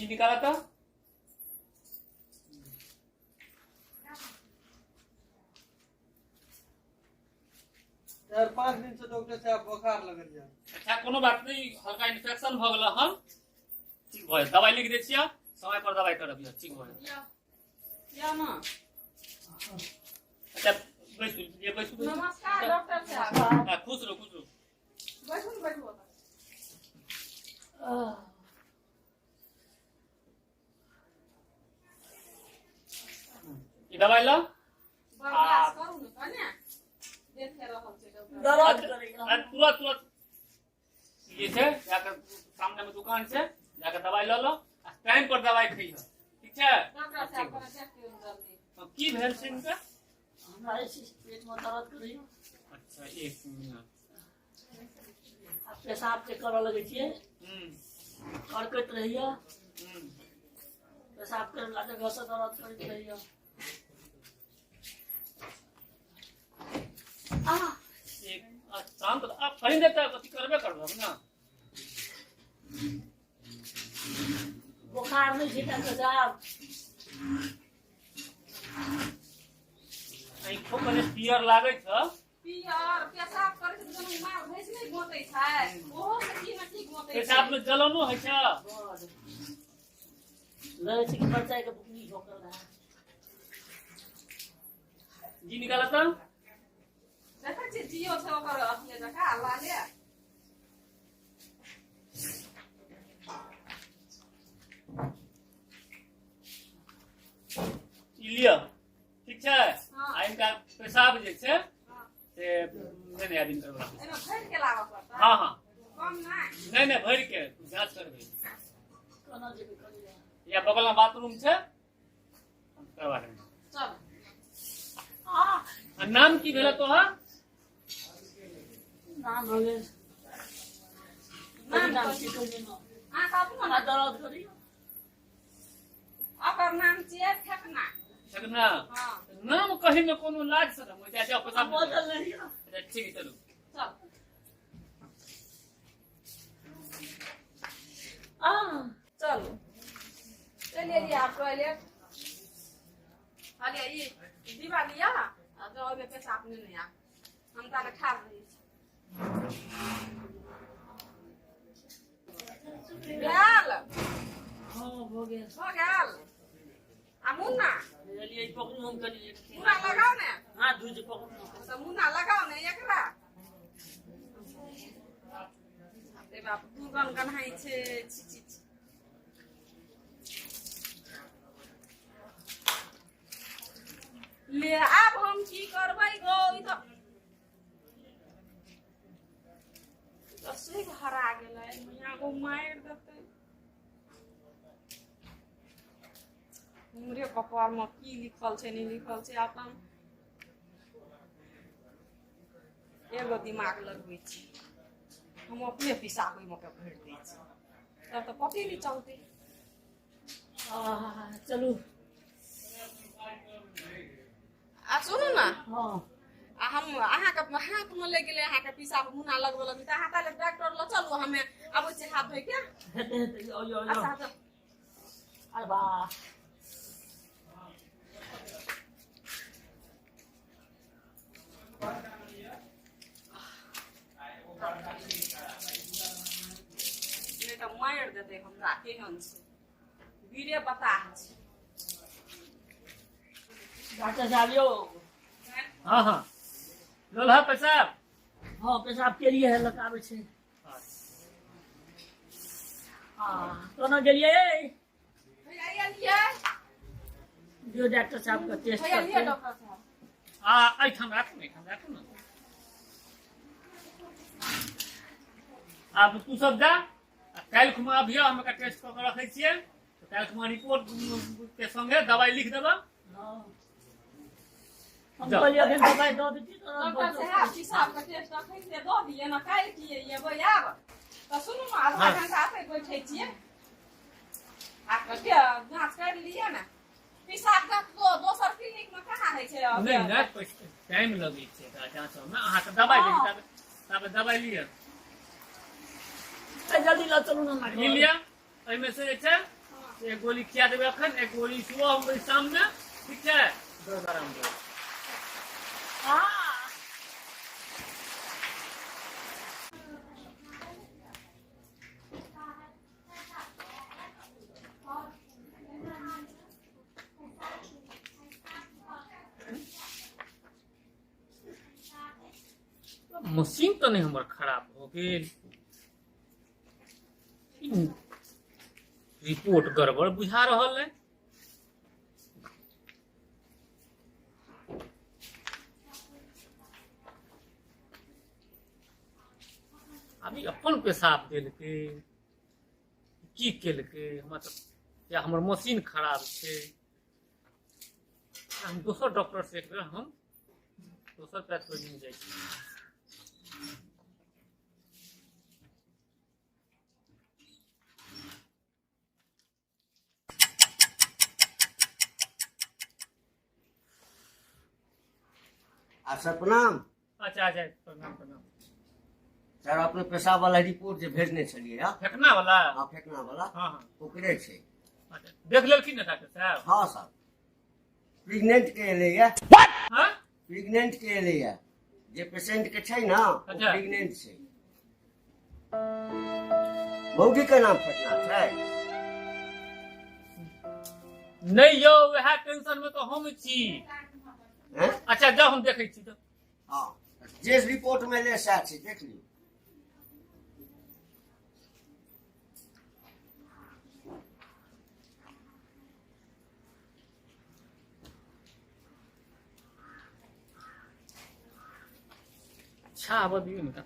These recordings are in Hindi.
जी निकाला था। 4-5 दिन से डॉक्टर साहब बुखार लगल है। अच्छा कोनो बात नहीं, हल्का इन्फेक्शन भ गेल हन, ठीक भ जाए। दवाई लिख दै छियै, समय पर दवाई करब, ठीक भ जाए। या ना। अच्छा बैठू, ये बैठू। नमस्कार डॉक्टर साहब। खुश रहो, खुश रहो। बैठो न, बैठो। ये दवाई ला। बर्दाश्त करू न कने। देखे रहल छै डॉक्टर। दर्द करेगा। तुरंत ये से जाकर सामने में दुकान से जाकर दवाई ला लो, टाइम पर दवाई खइयो, ठीक है। डॉक्टर साहब कने चेक करू जल्दी। की भेल छै इनका? हमारे पेट में दर्द करियो। अच्छा एक मिनट। आप पेशाब चेक करऽ लगे छिए, करकत रहियो, पेशाब करे ला जगह से दर्द करत रहियो। एक शांत आप फरिंद देता कथी करबे करब ना। बुखार नहीं छै डॉक्टर साहब। आँखो कने पियर लागै छ। पियर पेशाब करे छै जनु मार भैंस नहीं गोतै छै, ओहो से की न की गोतै छै। पेशाब में जलनो है छ। लगे छै कि बच्चा के बुकनी ठोकर रहा। जी निकाला था। देखै छी जियो छै ओकर अथी जका लागे। लियो, ठीक छै। हाँ। आ इनका पेशाब जे छै से नहीं आदमी करबा। एमे भर के लावा पड़ता। हाँ हाँ, कम नहीं। नहीं भर के जांच करबे। कोना जेबे करियो। या बगल में बाथरूम छै, करवा देंगे। चल। आ नाम की भेल तोहर? नाम हो गेल। नाम नाम कथी? की कहलियो ना। अपना ना दर्द करियो। ओकर नाम छियै ठेकना। ठेकना। हाँ। नाम कहीं में कोनो लाज शरम हो जाए पेशाब में। बोतल नहीं है। अच्छा ठीक है चलो। चल। चलो चलिए लिया आप टॉयलेट। अरे ये दीवा लिया तो ओमे पेशाब नहीं आ हम ताले ठाड़ रही गेल। हां हो गेल। हो गेल। आ मुन्ना लिए पकड़ू हम करिए। मुन्ना लगाओ ने। हां दूज पकड़ू। तो मुन्ना लगाओ ने एकरा। अरे बाप दुगन गन्हाई छे छी छी छी। ले आब हम की करबै गो ई तो सुख हरा गेलै मियां को मार देतै। हमरे कपार में की लिखल छै नहीं लिखल छै अपन एगो दिमाग लगबै छी। हम अपने पिसाबै में के भर दै छी तब तो पते नहीं चलते। चलू। आ सुनू ना हां आ हम अहाँ के हाथ में ले गेले अहाँ के पिसाब मुना लगबे लगी त अहाँ ताले डॉक्टर ल चलू हमें आबै छै हाथ धोइ के। हेते यो यो। अच्छा अच्छा अरे वाह। नहीं तो मार देते हमरा केहन छै वीरे बता छै। डॉक्टर साहब यो। हाँ हाँ लोल्हा पेशाब। हां पेशाब के लिए है लगावे छै। हां कोना गेलिए भैया ये लिए जो डॉक्टर साहब का टेस्ट भैया लिए करते। डॉक्टर साहब। एठाम राखू ने, एठाम राखू ना। आब तू सब जा, काल्हि खुमा अभियो हम का टेस्ट कऽ के रखै छियै, तो काल्हि खुमा रिपोर्ट के संगे दवाई लिख देबा। हां हम कहलिए अभी दवाई दो दी तो डॉक्टर साहब पिसाब का टेस्ट रखै से दो दिए ना काल्हि किए ये आब तो सुनू ना आधा हाँ। घंटा पे बैठे छियै आ के जांच कर लिए ना पिसाब का तो दोसर क्लिनिक में कहाँ है छै अब। नहीं ना टाइम लगै छै जांच में। अहाँ के दवाई दै छी तब दवाई लिअ। जल्दी ला चलू ना। लिया एहिमे से जे छै एक गोली खिया देवे अखन, एक गोली सुबह में शाम में, ठीक है? दर्द आराम करो। हाँ मशीन तो नहीं हमार खराब हो गई, रिपोर्ट गड़बड़ बुझा रहल है। अभी अपन पेशाब देलकै की केलकै, हमरा तो या हमर मशीन खराब छै। हम दोसर डॉक्टर से एक बेर हम दोसर पैथोलॉजी में जाइ छी। सर प्रणाम। अच्छा अच्छा, प्रणाम प्रणाम। सर अपने पेशाब वाला रिपोर्ट जो भेजने छलिए फेंकना वाला? हाँ फेंकना वाला हाँ हाँ, ओकरे छे। अच्छा, देख लेलखिन ना डॉक्टर साहब? हाँ सर प्रेग्नेंट के एलैया, हाँ? प्रेग्नेंट के एलैया, जे पेशेंट के छै ना वो अच्छा। प्रेग्नेंट छै। बौगी के नाम फेंकना छै। नहीं यौ, वह टेंशन में तो हम छी। हैं? अच्छा जाओ हम देखे छी तो। हाँ जे रिपोर्ट में ले सैह छै, देख लियो। अच्छा आवाज दियो ना।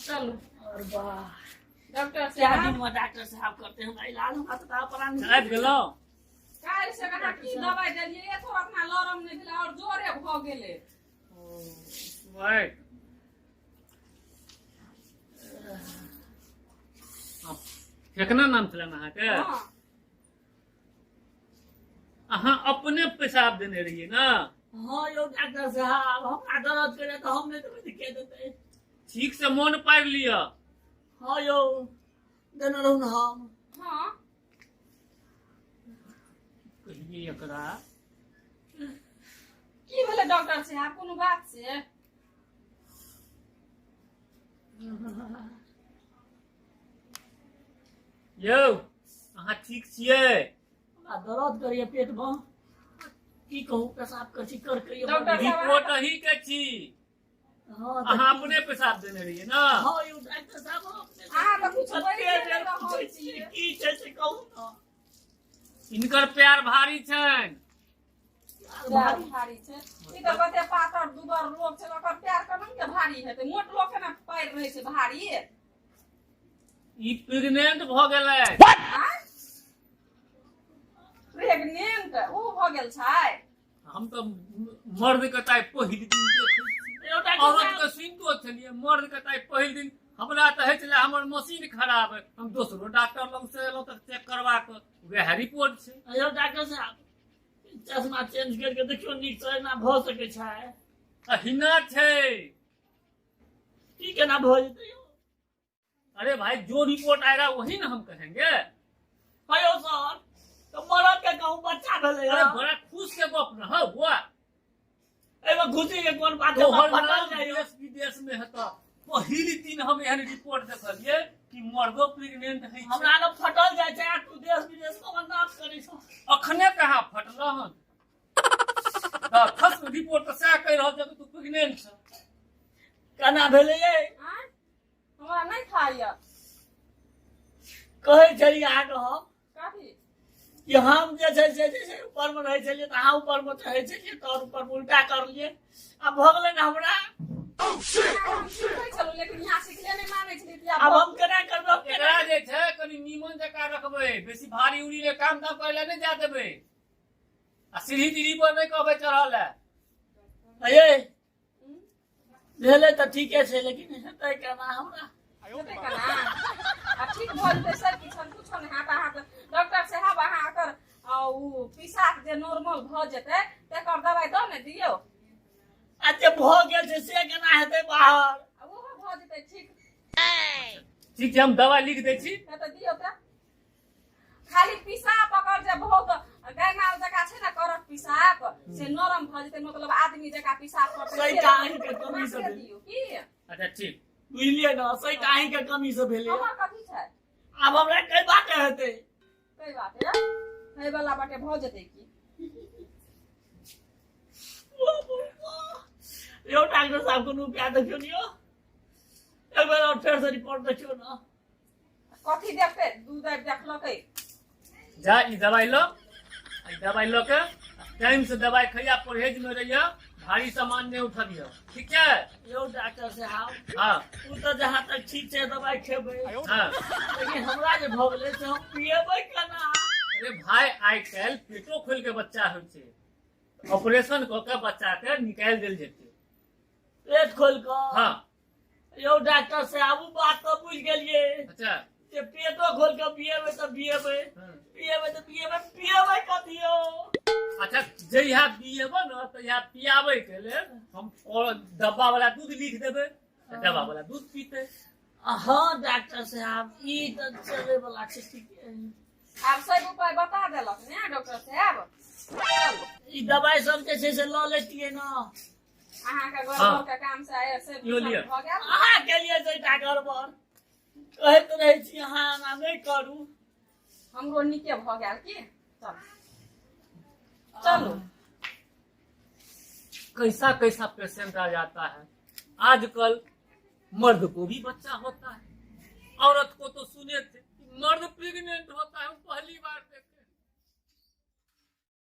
चलो और वाह डॉक्टर क्या साहब दिन में डॉक्टर साहब करते हैं हमारा इलाज, हमरा तो परान आबि गेलो? काल्हि से कहा की दवाई देलिए एको अपना लरम नहीं दिला और जोरे भ गेले। राइट। फेंकना नाम छलन अहाँके? हां अहाँ अपने पेशाब देने रहिए ना? हाँ यो डॉक्टर साहब हमरा दर्द करे तो हम नहीं तो के देते। ठीक से मन पार लिया। हाँ यो देने रहूं ना हम। हां कहिए एकरा की भेले डॉक्टर साहब, कोनो बात से? यौ अहाँ ठीक छियै? हमरा दर्द करिए पेट में, की कहूँ पेशाब कर छी कर करिए। डॉक्टर साहब रिपोर्ट अही के छी, हाँ अहाँ अपने पेशाब देने रहिए ना? हाँ यो डॉक्टर साहब अपने अहाँ तो कुछ कते बोलिए बेर नहीं पूछै रहल छियै, छियै। की छै से कहू ना। इनकर प्यार भारी छनि। प्यार भारी छै, ई तो कते पातर दुबर लोग छै, ओकर प्यार केना के भारी हेतै? मोट लोग के ना पैर रहे छै भारी। ई प्रेग्नेंट भ गेलै। प्रेग्नेंट ओ भ गेल छै? हम तो मर्द के ताई पहिल दिन देखै छी, यो डॉक्टर औरत साहब के सुनितो छलिए, मर्द के ताई पहिल दिन हमरा तो है छले हमर मशीन खराब है, हम दोसरो डॉक्टर लग से एलहुं तक चेक करवा के वह रिपोर्ट छै। यो डॉक्टर साहब चश्मा चेंज करके देखियो नीक से ना भ सकै छै। अहिना छै। की केना भ जेतै यो? अरे भाई जो रिपोर्ट आएगा वही ना हम कहेंगे। अयो सर तो मरद के कहूँ बच्चा भेलै अरे है, बड़ा खुश के गप न हो बुआ। एमे खुशी के कोन बात है? तोहर पटल नाम जाइयो। देश विदेश में है तो पहिल दिन हम एहन रिपोर्ट देखलिए कि मर्दो प्रेग्नेंट है। हमरा न फटल जाय छै, तू देश विदेश में नाम करै छ। अखने कहाँ फटल हन? तो फर्स्ट रिपोर्ट तो सह कह रहल छै कि तू प्रेग्नेंट छ। केना भेलै ये? हमरा नहीं खाइया। कहै छली अहाँ के हम काफी कि हम जे छै से ऊपर में रहै छलियै, तऽ अहाँ ऊपर में रहै छलियै, तोर ऊपर में उल्टा करलियै। अब भ गेलै न हमरा। हम सीखै छलहुँ लेकिन यहाँ सिखले नहीं मानै छलियै। अब हम केना करबै? एकरा जे छै कनी नीमन जकाँ रखबै, बेसी भारी उड़ी ले काम धाम करे ले नहीं जा देबै, आ सीढ़ी तीढ़ी पर नहीं कहबै चढ़ल है। ये भेलै तऽ ठीके छै, लेकिन हेतै केना हमरा? हेतै केना? आ ठीक भऽ जेतै सर, किछु कुछो नहीं हाथ डॉक्टर साहब अहाँ अगर उ पिसाब जे नॉर्मल भ जेतै तेकर दवाई दऽ ने दियौ आ जे भऽ गेल छै से केना हेतै बाहर ओहो भ जेतै ठीक ठीक छै हम दवाई लिख दै छी तऽ दियौ तऽ खाली पिसाब अगर जे बहुत गैनाल जका छै ने करत पिसाब से नरम भ जेतै मतलब आदमी जका पिसाब करतै सही से कहानी के कमी से से भेल। दियौ की अच्छा ठीक बुझलिए ना सही काहे के कमी से भेलै हमर कथी छै आब हमरा कई बात हेतै कई बात है कई वाला बाटे भ जेतै की यो डॉक्टर साहब को उपाय देखियो नि एक बेर और फेर से रिपोर्ट देखियो ना कथी देखतै दूध आबि देखलकै जा ई दवाई लो ई दवाई लो के टाइम से दवाई खइया परहेज में रहिया भारी सामान नहीं उठबिया ठीक है यो डॉक्टर साहब हाँ तू तो जहाँ तक ठीक छै दवाई खेबै हाँ लेकिन हमरा जे भऽ गेलै से हम पिएबै केना अरे भाई आइ काल्हि पेटो खोल के बच्चा होइ छै ऑपरेशन कऽ के बच्चा के निकालि देल जेतै पेट खोल कऽ हाँ यो डॉक्टर साहब उ बात तो बुझ गेलिए अच्छा जे पेटो खोल के पिएबै तऽ पिएबै हाँ। पिएबै कथियो अच्छा जहिया पिएबो न तहिया पियाबै के लेल हम और डब्बा वाला दूध लिख देबै डब्बा वाला दूध पीते हाँ डॉक्टर साहब ई तऽ चले वाला छै ठीक है आब सब उपाय बता देलक ने डॉक्टर साहब चलू ई दवाई सब जे छै से लऽ लेतियै ना अहाँके घर हाँ। के काम से आए से यो लिअ। भऽ गेल अहाँ केलिए जैटा गड़बड़ कहैत रहै छी अहाँ एना नहि करू हमरो नीके भऽ गेल की चलू कैसा कैसा पेशेंट आ जाता है आजकल मर्द को भी बच्चा होता है औरत को तो सुने थे कि मर्द